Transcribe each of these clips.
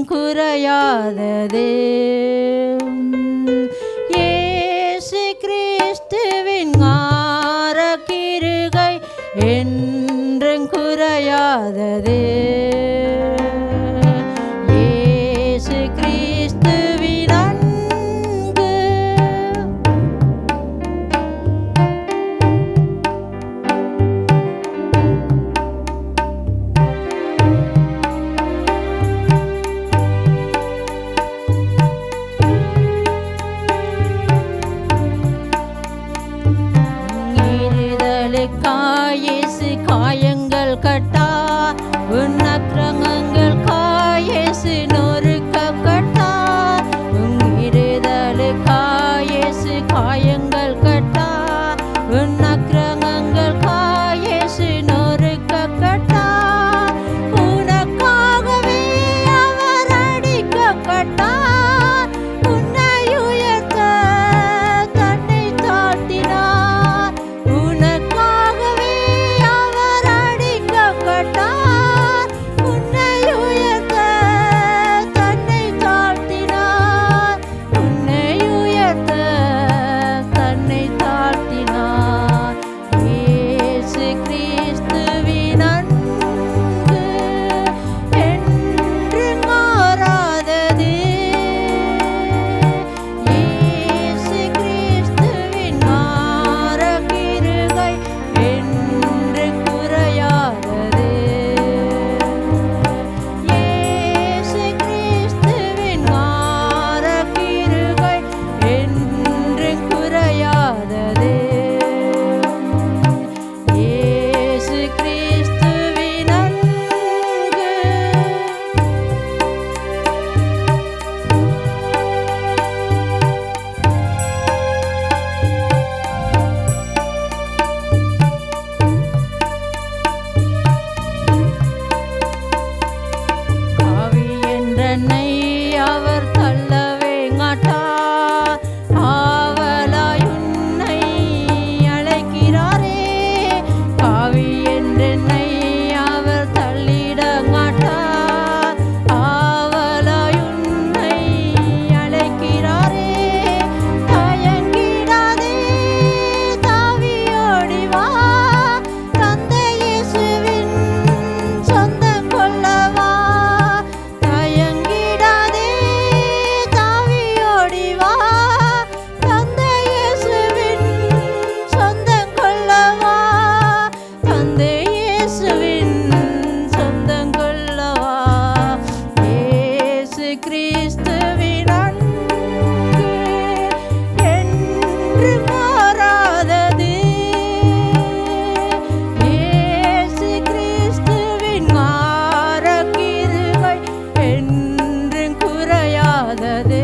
என்றும் குறையாதது. இயேசு கிறிஸ்துவின் கிருபை என்றும் குறையாதது. இயேசு கிறிஸ்துவின் அன்பு இயேசு காயங்கள் கட்டா, உன் அக்கிரமங்கள் இயேசு நொறுக்க கட்டா. இயேசு காயங்கள் கட்டா, உன் அக்கிரமங்கள் இயேசு நொறுக்க கட்டா. உனக்காகவே அவர் அடிக்கப்பட்டா, உன்னை உயர்த்த தன்னை தாழ்த்தினார். உனக்காகவே அவர் அடிக்கப்பட்டார், உன்னை உயர்த்த தன்னை தாழ்த்தினார். உன்னை உயர்த்த தன்னை தாழ்த்தினார். இயேசு கிறிஸ்துவின் அன்பு என்றும் மாறாதது. இயேசு கிறிஸ்துவின் கிருபை என்றும் குறையாதது. இயேசு கிறிஸ்துவின் கிருபை என்றும் குறையாதது. இயேசு கிறிஸ்துவின் அன்பு காவி என்றனை அவர் தள்ளவே மாட்டார். ஆவலாய் உன்னை அழைக்கிறாரே. காவி என்றனை அவர் தள்ளிட மாட்டார். ஆவலாய் உன்னை அழைக்கிறாரே. தயங்கிடாதே, தாவியோடி வா, தந்தை இயேசுவின் சொந்தம் கொள்ளவா. தயங்கிடாதே, தாவியோடி வா, தந்தை இயேசுவின் சொந்தம் கொள்ளவா. தந்தை இயேசுவின் சொந்தம் கொள்ளவா. இயேசு கிறிஸ்துவின் அன்பு என்றும் மாறாதது. இயேசு கிறிஸ்துவின் கிருபை என்றும் குறையாதது.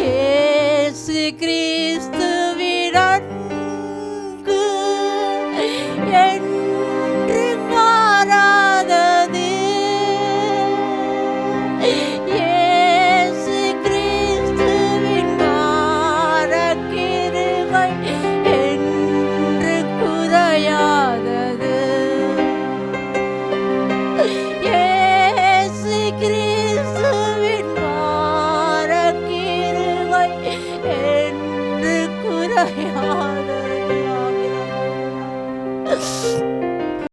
இயேசு கிறிஸ்துவின் அன்பு என்றும் மாறாதது. இயேசு கிறிஸ்துவின் கிருபை என்றும் குறையாதது. இயேசு கிறிஸ்துவின் கிருபை என்றும் குறையாதது.